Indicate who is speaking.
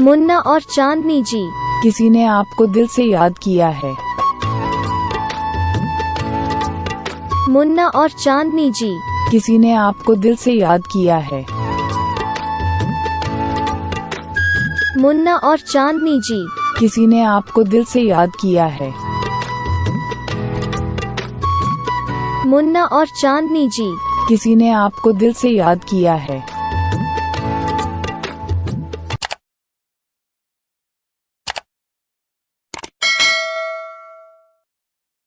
Speaker 1: मुन्ना और चांदनी जी।
Speaker 2: किसी ने आपको दिल से याद किया है।
Speaker 1: मुन्ना और चांदनी जी।
Speaker 2: किसी ने आपको दिल से याद किया है।
Speaker 1: मुन्ना और चांदनी जी।
Speaker 2: किसी ने आपको दिल से याद किया है।
Speaker 1: मुन्ना और चांदनी जी।
Speaker 2: किसी ने आपको दिल से याद किया है।